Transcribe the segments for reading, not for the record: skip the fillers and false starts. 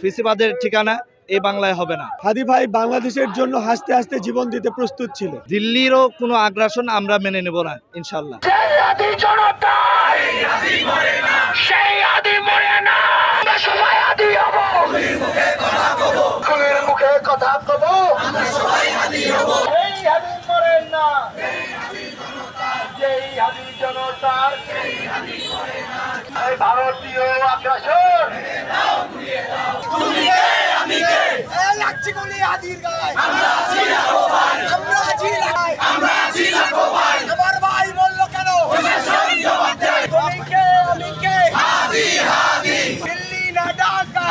ফেসিবাদের ঠিকানা এই বাংলায় হবে না। হাদি ভাই বাংলাদেশের জন্য হাসতে হাসতে জীবন দিতে প্রস্তুত ছিল। দিল্লিরও কোনো আগ্রাসন আমরা মেনে নেব না ইনশাল্লাহ। ভারতীয় আগ্রাসন আমার ভাই বললো কেন দিল্লি না ঢাকা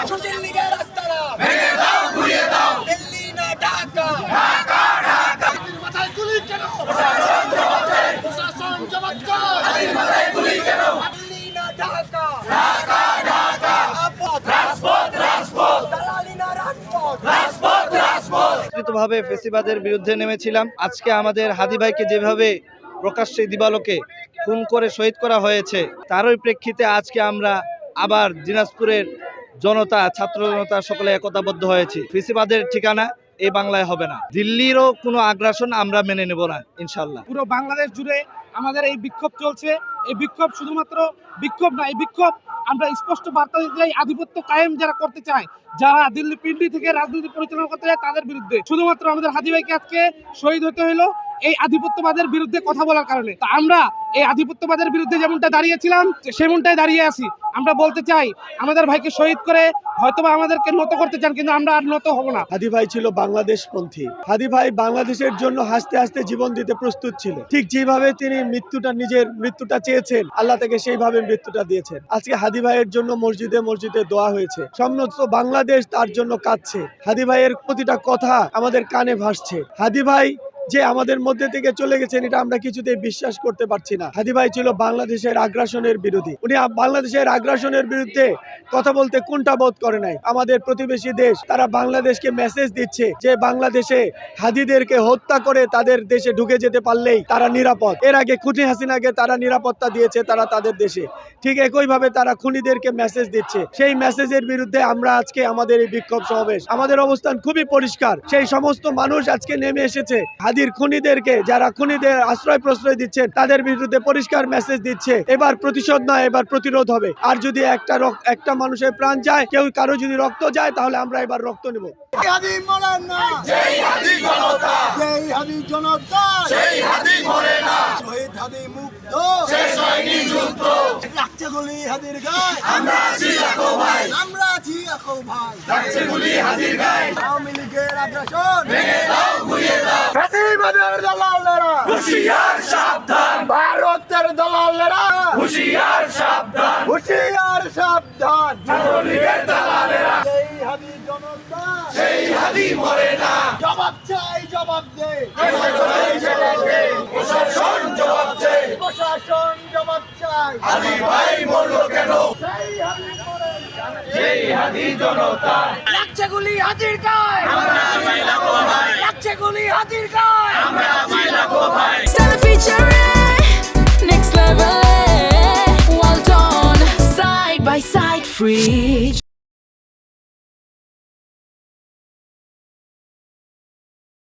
সুশীল লীগের রাস্তা দিল্লি না ঢাকা মাথায় গুলি কেন প্রশাসন জবাব দিল্লি না ঢাকা ভাবে ফেসিবাদের বিরুদ্ধে নেমেছিলাম। আজকে আমাদের হাদি ভাইকে যেভাবে প্রকাশ্যে দিবালোকে খুন করে শহীদ করা হয়েছে, তারই প্রেক্ষিতে আজকে আমরা আবার দিনাজপুরের জনতা, ছাত্র জনতা সকলে একতাবদ্ধ হয়েছি। ফেসিবাদের ঠিকানা এই বাংলায় হবে না। দিল্লিরও কোনো আগ্রাসন আমরা মেনে নেব না ইনশাল্লাহ। পুরো বাংলাদেশ জুড়ে আমাদের এই বিক্ষোভ চলছে। এই বিক্ষোভ শুধুমাত্র বিক্ষোভ না, এই বিক্ষোভ আমরা স্পষ্ট বার্তা দিতে চাই আধিপত্য কায়েম যারা করতে চায়, যারা দিল্লি পিন্ডি থেকে রাজনীতি পরিচালনা করতে চায় তাদের বিরুদ্ধে। শুধুমাত্র আমাদের হাদি ভাইকে আজকে শহীদ হতে হলো এই আধিপত্যবাদের বিরুদ্ধে কথা বলার কারণে। তা আমরা এই আধিপত্যবাদের বিরুদ্ধে যেমনটা দাঁড়িয়েছিলাম সেমনটাই দাঁড়িয়ে আছি। আমরা বলতে চাই আমাদের ভাইকে শহীদ করে হয়তোবা আমাদেরকে নত করতে চান, কিন্তু আমরা আর নত হব না। হাদি ভাই ছিল বাংলাদেশপন্থী। হাদি ভাই বাংলাদেশের জন্য হাসতে হাসতে জীবন দিতে প্রস্তুত ছিল। ঠিক যেভাবে তিনি নিজের মৃত্যুটা চেয়েছেন, আল্লাহ তাকে সেইভাবে মৃত্যুটা দিয়েছেন। আজকে হাদি ভাইয়ের জন্য মসজিদে মসজিদে দোয়া হয়েছে। সমস্ত বাংলাদেশ তার জন্য কাঁদছে। হাদি ভাইয়ের প্রতিটা কথা আমাদের কানে ভাসছে। হাদি ভাই যে আমাদের মধ্যে থেকে চলে গেছেন এটা আমরা কিছুতেই বিশ্বাস করতে পারছি না। হাদি ভাই ছিল বাংলাদেশের আগ্রাসনের বিরোধী। উনি বাংলাদেশের আগ্রাসনের বিরুদ্ধে কথা বলতে কোনটা বোধ করে নাই। আমাদের প্রতিবেশী দেশ তারা বাংলাদেশকে মেসেজ দিচ্ছে যে বাংলাদেশে হাদিদেরকে হত্যা করে তাদের দেশে ঢুকে যেতে পারলেই তারা নিরাপদ। এর আগে খুনি হাসিনাকে তারা নিরাপত্তা দিয়েছে তারা তাদের দেশে, ঠিক একইভাবে তারা খুনিদেরকে মেসেজ দিচ্ছে। সেই মেসেজের বিরুদ্ধে আমরা আজকে আমাদের এই বিক্ষোভ সমাবেশ। আমাদের অবস্থান খুবই পরিষ্কার। সেই সমস্ত মানুষ আজকে নেমে এসেছে হাদির খুনিদেরকে, যারা খুনিদের আশ্রয় প্রশ্রয় দিচ্ছেন তাদের বিরুদ্ধে পরিষ্কার মেসেজ দিচ্ছে এবার প্রতিশোধ নয়, এবার প্রতিরোধ হবে। আর যদি একটা মানুষের প্রাণ যায়, কেউ কারো যদি রক্ত যায়, তাহলে আমরা এবার রক্ত নেব। হাদি মরে না, জয় হাদি জনতা, জয় হাদি জনতা, জয় হাদি মরে না, শহীদ হাদি মুক্ত, শেষ হয়নি যুদ্ধ। লাগছে গুলি হাদির গায়ে, আমরা আছি রাখো ভাই, আমরা আছি রাখো ভাই। লাগছে গুলি হাদির গায়ে, আওয়ামী লীগের আগ্রাসন ভেঙে দাও, ঘুরিয়ে দাও। ফ্যাসিবাদের দালালেরা হুঁশিয়ার সাবধান, ভারতের দালালেরা হুঁশিয়ার সাবধান, হুঁশিয়ার সাবধান। ছাত্রলীগের দালালেরা জয় হাদি জনতা, সেই হাদি মরে না। জবাব চাই, জবাব দে, প্রশাসন জবাব দে, প্রশাসন জবাব চাই। হাদি ভাই মরলো কেন? সেই হাদি মরে না, সেই হাদি জনতা। লাগছে গুলি হাদির গায়ে, আমরা আছি লাখো ভাই। লাগছে গুলি হাদির গায়ে, আমরা আছি লাখো ভাই। Stella featuring next level, well done, side by side, Fridge.